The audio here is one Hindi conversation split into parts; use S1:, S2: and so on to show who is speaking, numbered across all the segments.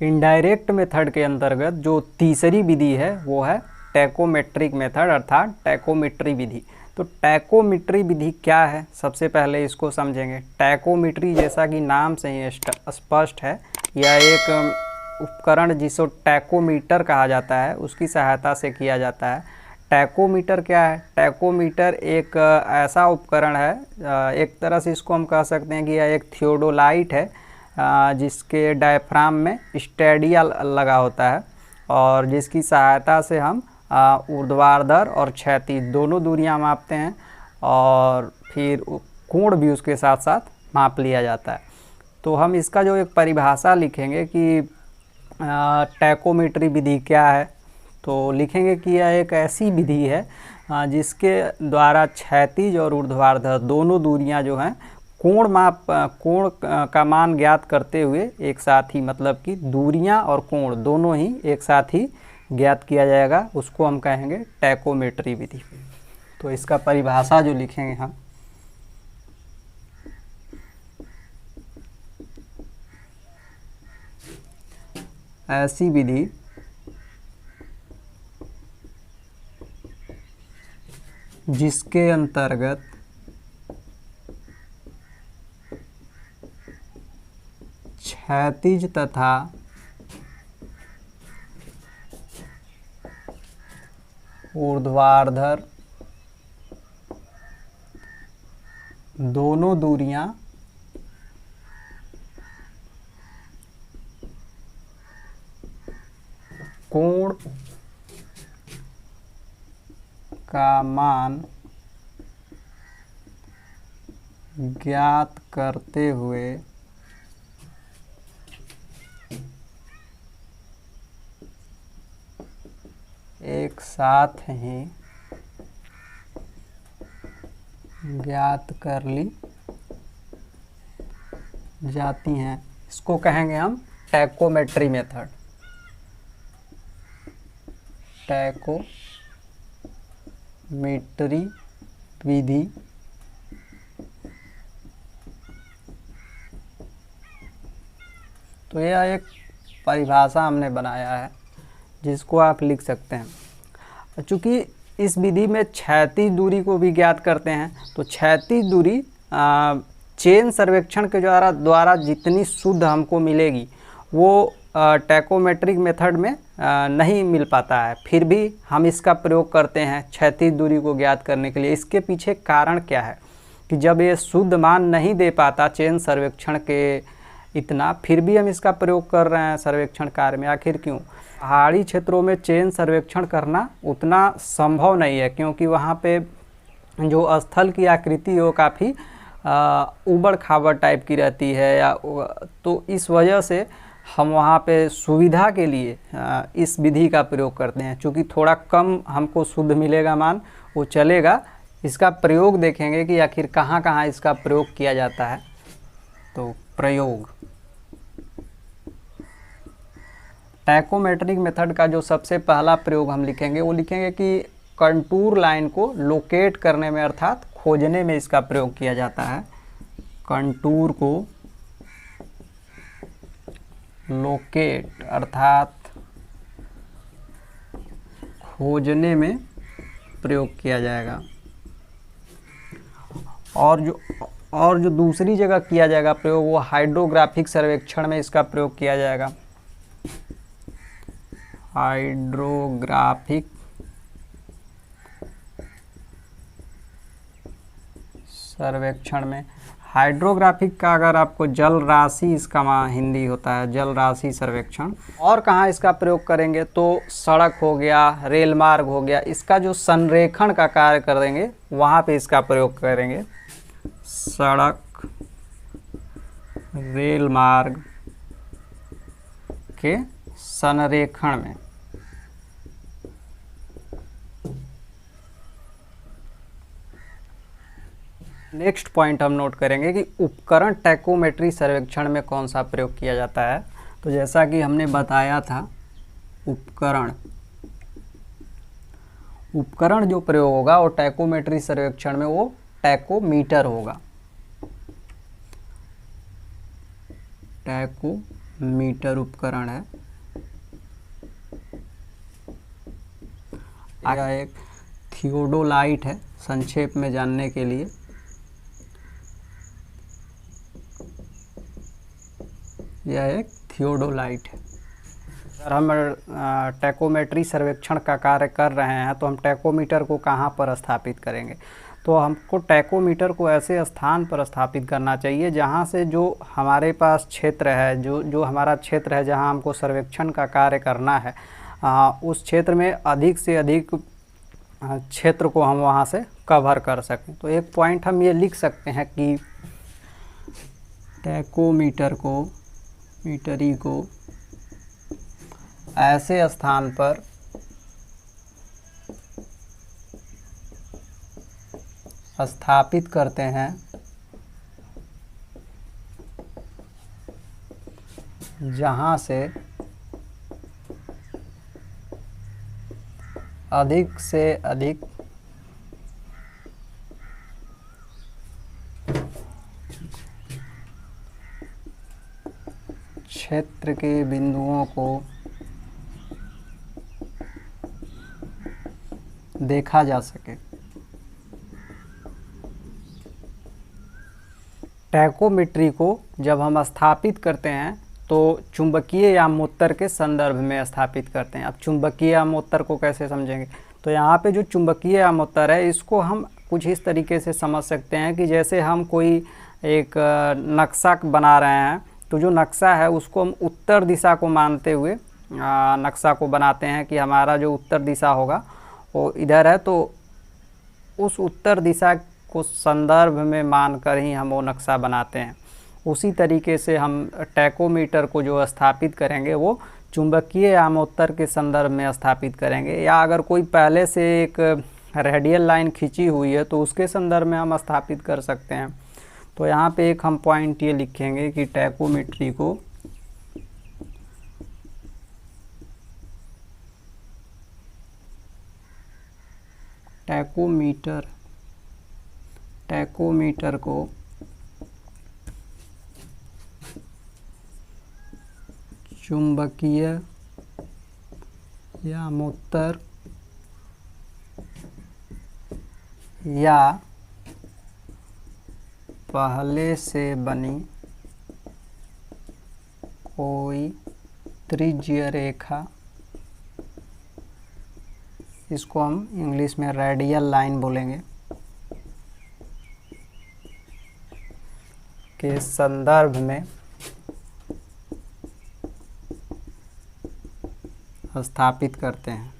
S1: इनडायरेक्ट मेथड के अंतर्गत जो तीसरी विधि है वो है टैकोमेट्रिक मेथड अर्थात टैकोमेट्री विधि। तो टैकोमेट्री विधि क्या है, सबसे पहले इसको समझेंगे। टैकोमेट्री जैसा कि नाम से ही स्पष्ट है, यह एक उपकरण जिसको टैकोमीटर कहा जाता है उसकी सहायता से किया जाता है। टैकोमीटर क्या है? टैकोमीटर एक ऐसा उपकरण है, एक तरह से इसको हम कह सकते हैं कि यह एक थियोडोलाइट है जिसके डायफ्राम में स्टेडिया लगा होता है और जिसकी सहायता से हम ऊर्ध्वाधर और क्षैतिज दोनों दूरियां मापते हैं और फिर कोण भी उसके साथ साथ माप लिया जाता है। तो हम इसका जो एक परिभाषा लिखेंगे कि टैकोमेट्री विधि क्या है, तो लिखेंगे कि यह एक ऐसी विधि है जिसके द्वारा क्षैतिज और ऊर्ध्वाधर दोनों दूरियां जो हैं कोण का मान ज्ञात करते हुए एक साथ ही, मतलब कि दूरियां और कोण दोनों ही एक साथ ही ज्ञात किया जाएगा, उसको हम कहेंगे टैकोमेट्री विधि। तो इसका परिभाषा जो लिखेंगे हम, ऐसी विधि जिसके अंतर्गत क्षैतिज तथा ऊर्ध्वाधर दोनों दूरियां कोण का मान ज्ञात करते हुए एक साथ ही ज्ञात कर ली जाती हैं, इसको कहेंगे हम टैकोमेट्री मेथड। टैकोमेट्री विधि तो यह एक परिभाषा हमने बनाया है जिसको आप लिख सकते हैं। चूँकि इस विधि में क्षैतिज दूरी को भी ज्ञात करते हैं, तो क्षैतिज दूरी चेन सर्वेक्षण के द्वारा जितनी शुद्ध हमको मिलेगी वो टैकोमेट्रिक मेथड में नहीं मिल पाता है, फिर भी हम इसका प्रयोग करते हैं क्षैतिज दूरी को ज्ञात करने के लिए। इसके पीछे कारण क्या है कि जब ये शुद्ध मान नहीं दे पाता चेन सर्वेक्षण के इतना, फिर भी हम इसका प्रयोग कर रहे हैं सर्वेक्षण कार्य में। आखिर क्यों? पहाड़ी क्षेत्रों में चेन सर्वेक्षण करना उतना संभव नहीं है क्योंकि वहाँ पे जो स्थल की आकृति हो काफ़ी उबड़ खाबड़ टाइप की रहती है, या तो इस वजह से हम वहाँ पे सुविधा के लिए इस विधि का प्रयोग करते हैं। चूँकि थोड़ा कम हमको शुद्ध मिलेगा मान, वो चलेगा। इसका प्रयोग देखेंगे कि आखिर कहाँ कहाँ इसका प्रयोग किया जाता है। तो प्रयोग, टैकोमेट्रिक मेथड का जो सबसे पहला प्रयोग हम लिखेंगे वो लिखेंगे कि कंटूर लाइन को लोकेट करने में अर्थात खोजने में इसका प्रयोग किया जाता है। कंटूर को लोकेट अर्थात खोजने में प्रयोग किया जाएगा। और जो दूसरी जगह किया जाएगा प्रयोग वो हाइड्रोग्राफिक सर्वेक्षण में इसका प्रयोग किया जाएगा। हाइड्रोग्राफिक सर्वेक्षण में, हाइड्रोग्राफिक का अगर आपको जल राशि इसका हिंदी होता है, जल राशि सर्वेक्षण। और कहाँ इसका प्रयोग करेंगे तो सड़क हो गया, रेल मार्ग हो गया, इसका जो संरेखण का कार्य कर देंगे वहाँ पे इसका प्रयोग करेंगे। सड़क रेल मार्ग के संरेखण में। नेक्स्ट पॉइंट हम नोट करेंगे कि उपकरण टैकोमेट्री सर्वेक्षण में कौन सा प्रयोग किया जाता है। तो जैसा कि हमने बताया था, उपकरण जो प्रयोग होगा वो टैकोमेट्री सर्वेक्षण में वो टैकोमीटर होगा। टैकोमीटर मीटर उपकरण है। यह एक थियोडोलाइट है, संक्षेप में जानने के लिए। यह एक थियोडोलाइट है। अगर हम टैकोमेट्री सर्वेक्षण का कार्य कर रहे हैं तो हम टैकोमीटर को कहाँ पर स्थापित करेंगे? तो हमको टैकोमीटर को ऐसे स्थान पर स्थापित करना चाहिए जहाँ से जो हमारे पास क्षेत्र है, जो हमारा क्षेत्र है जहाँ हमको सर्वेक्षण का कार्य करना है, उस क्षेत्र में अधिक से अधिक क्षेत्र को हम वहाँ से कवर कर सकें। तो एक पॉइंट हम ये लिख सकते हैं कि टैकोमीटर को, मीटरी को ऐसे स्थान पर स्थापित करते हैं जहाँ से अधिक क्षेत्र के बिंदुओं को देखा जा सके। टैकोमेट्री को जब हम स्थापित करते हैं तो चुंबकीय यामोत्तर के संदर्भ में स्थापित करते हैं। अब चुंबकीय यामोत्तर को कैसे समझेंगे? तो यहाँ पे जो चुंबकीय यामोत्तर है इसको हम कुछ इस तरीके से समझ सकते हैं कि जैसे हम कोई एक नक्शा बना रहे हैं तो जो नक्शा है उसको हम उत्तर दिशा को मानते हुए नक्शा को बनाते हैं कि हमारा जो उत्तर दिशा होगा वो इधर है, तो उस उत्तर दिशा को संदर्भ में मानकर ही हम वो नक्शा बनाते हैं। उसी तरीके से हम टैकोमीटर को जो स्थापित करेंगे वो चुंबकीय यामोत्तर के संदर्भ में स्थापित करेंगे, या अगर कोई पहले से एक रेडियल लाइन खींची हुई है तो उसके संदर्भ में हम स्थापित कर सकते हैं। तो यहाँ पे एक हम पॉइंट ये लिखेंगे कि टैकोमेट्री को टैकोमीटर को चुंबकीय यामोत्तर या पहले से बनी कोई त्रिज्यीय रेखा, इसको हम इंग्लिश में रेडियल लाइन बोलेंगे, के संदर्भ में स्थापित करते हैं।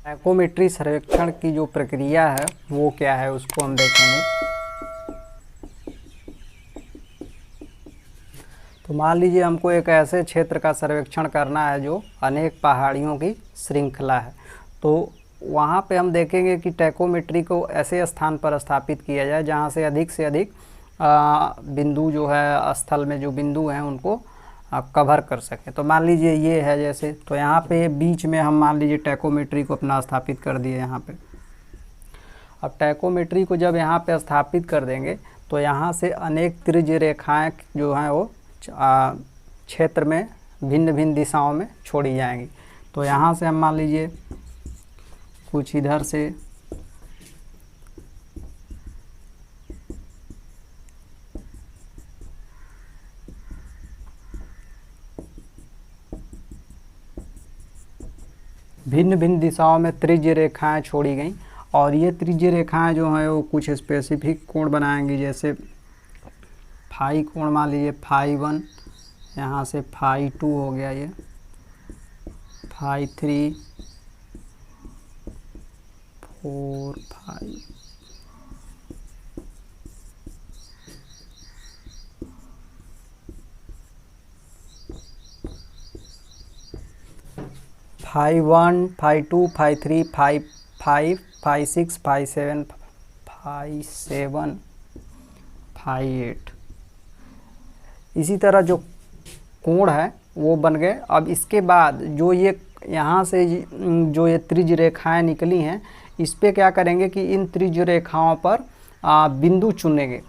S1: टैकोमेट्री सर्वेक्षण की जो प्रक्रिया है वो क्या है उसको हम देखेंगे। तो मान लीजिए हमको एक ऐसे क्षेत्र का सर्वेक्षण करना है जो अनेक पहाड़ियों की श्रृंखला है, तो वहाँ पे हम देखेंगे कि टैकोमेट्री को ऐसे स्थान पर स्थापित किया जाए जहाँ से अधिक बिंदु जो है स्थल में जो बिंदु हैं उनको कवर कर सके। तो मान लीजिए ये है जैसे, तो यहाँ पे बीच में हम मान लीजिए टैकोमेट्री को अपना स्थापित कर दिए यहाँ पे। अब टैकोमेट्री को जब यहाँ पे स्थापित कर देंगे तो यहाँ से अनेक त्रिज्यीय रेखाएं जो हैं वो क्षेत्र में भिन्न भिन्न दिशाओं में छोड़ी जाएंगी। तो यहाँ से हम मान लीजिए कुछ इधर से भिन्न भिन्न दिशाओं में त्रिज्यीय रेखाएं छोड़ी गई, और ये त्रिज्यीय रेखाएं जो हैं वो कुछ स्पेसिफिक कोण बनाएंगी, जैसे फाई कोण मान लीजिए फाई 1, यहाँ से फाई 2 हो गया, ये phi 3, 4, 5, phi 1, phi 2, phi 3, phi 5, phi 6, phi 7, phi 7, phi 8। इसी तरह जो कोण है वो बन गए। अब इसके बाद जो ये यहाँ से जो ये त्रिज्यीय रेखाएं निकली हैं, इस पे क्या करेंगे कि इन त्रिज्यीय रेखाओं पर बिंदु चुनेंगे।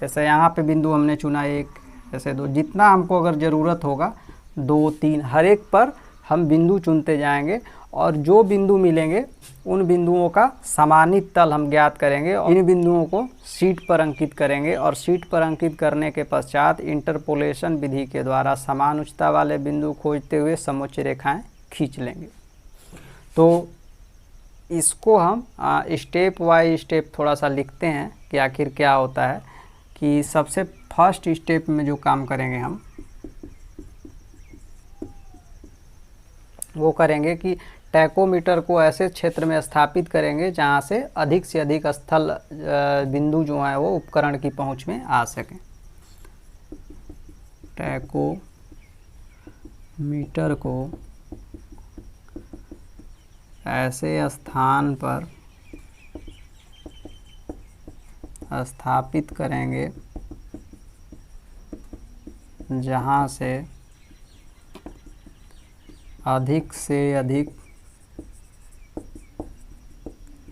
S1: जैसे यहाँ पे बिंदु हमने चुना 1, जैसे 2, जितना हमको अगर ज़रूरत होगा 2, 3 हर एक पर हम बिंदु चुनते जाएंगे और जो बिंदु मिलेंगे उन बिंदुओं का समानित तल हम ज्ञात करेंगे और इन बिंदुओं को शीट पर अंकित करेंगे और शीट पर अंकित करने के पश्चात इंटरपोलेशन विधि के द्वारा समान उच्चता वाले बिंदु खोजते हुए समोच्च रेखाएं खींच लेंगे। तो इसको हम स्टेप बाय स्टेप थोड़ा सा लिखते हैं कि आखिर क्या होता है। कि सबसे फर्स्ट स्टेप में जो काम करेंगे हम वो करेंगे कि टैकोमीटर को ऐसे क्षेत्र में स्थापित करेंगे जहाँ से अधिक स्थल बिंदु जो है वो उपकरण की पहुँच में आ सकें। टैकोमीटर को ऐसे स्थान पर स्थापित करेंगे जहाँ से अधिक से अधिक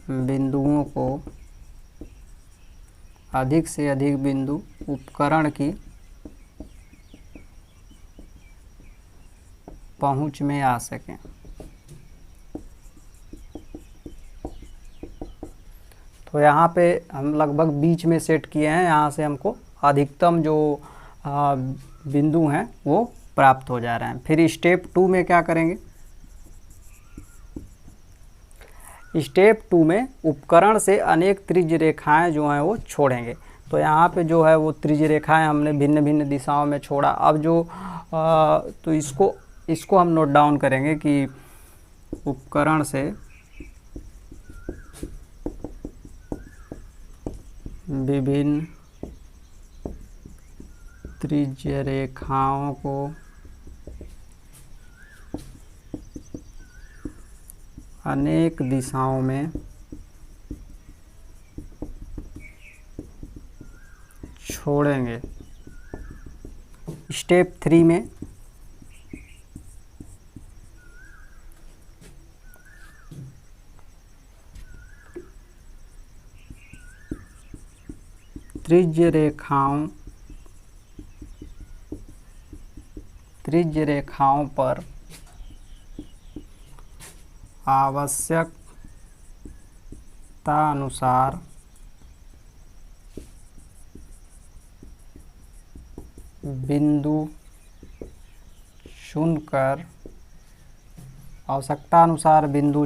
S1: बिंदु उपकरण की पहुंच में आ सकें। तो यहाँ पे हम लगभग बीच में सेट किए हैं, यहाँ से हमको अधिकतम जो बिंदु हैं वो प्राप्त हो जा रहे हैं। फिर स्टेप 2 में क्या करेंगे? स्टेप 2 में उपकरण से अनेक त्रिज्य रेखाएं जो हैं वो छोड़ेंगे। तो यहाँ पे जो है वो त्रिज्य रेखाएं हमने भिन्न भिन्न दिशाओं में छोड़ा। अब जो तो इसको हम नोट डाउन करेंगे कि उपकरण से विभिन्न त्रिज्य रेखाओं को अनेक दिशाओं में छोड़ेंगे। स्टेप 3 में त्रिज्य रेखाओं पर आवश्यकता अनुसार बिंदु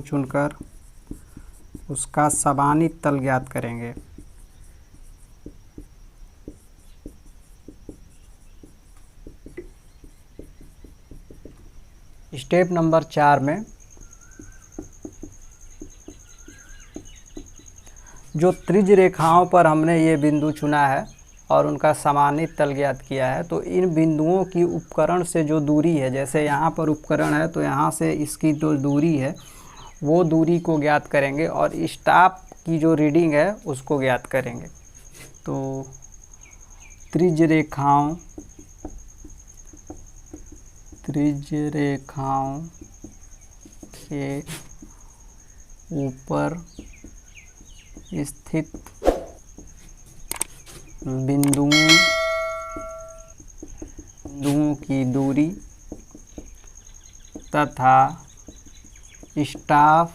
S1: चुनकर उसका समानित तल ज्ञात करेंगे। स्टेप नंबर 4 में जो त्रिज्य रेखाओं पर हमने ये बिंदु चुना है और उनका समानित तल ज्ञात किया है, तो इन बिंदुओं की उपकरण से जो दूरी है, जैसे यहाँ पर उपकरण है तो यहाँ से इसकी जो दूरी है वो दूरी को ज्ञात करेंगे और स्टाफ की जो रीडिंग है उसको ज्ञात करेंगे। तो त्रिज्य रेखाओं के ऊपर स्थित बिंदुओं की दूरी तथा स्टाफ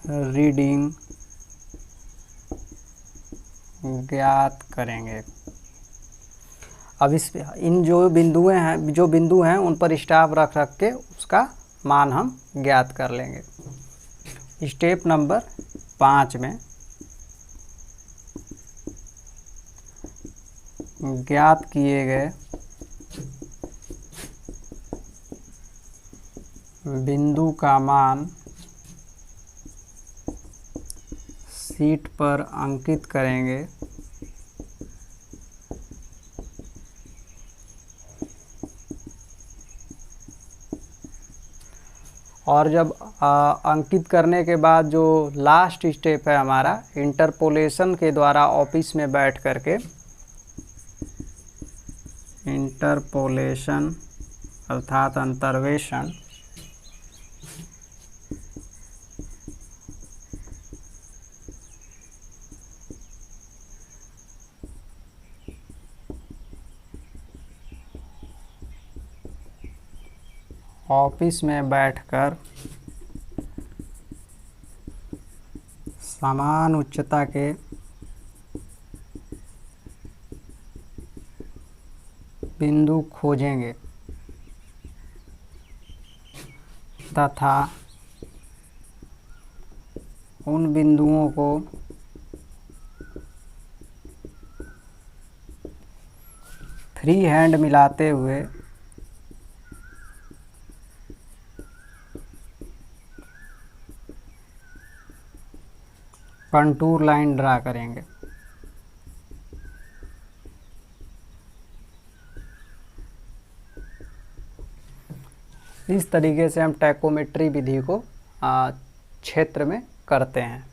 S1: रीडिंग ज्ञात करेंगे। अब इन जो बिंदु हैं उन पर स्टाफ रख के उसका मान हम ज्ञात कर लेंगे। स्टेप नंबर 5 में ज्ञात किए गए बिंदु का मान शीट पर अंकित करेंगे और जब अंकित करने के बाद जो लास्ट स्टेप है हमारा, इंटरपोलेशन के द्वारा ऑफिस में बैठ करके इंटरपोलेशन अर्थात अंतर्वेशन ऑफिस में बैठकर समान उच्चता के बिंदु खोजेंगे तथा उन बिंदुओं को फ्री हैंड मिलाते हुए कंटूर लाइन ड्रा करेंगे। इस तरीके से हम टैकोमेट्री विधि को क्षेत्र में करते हैं।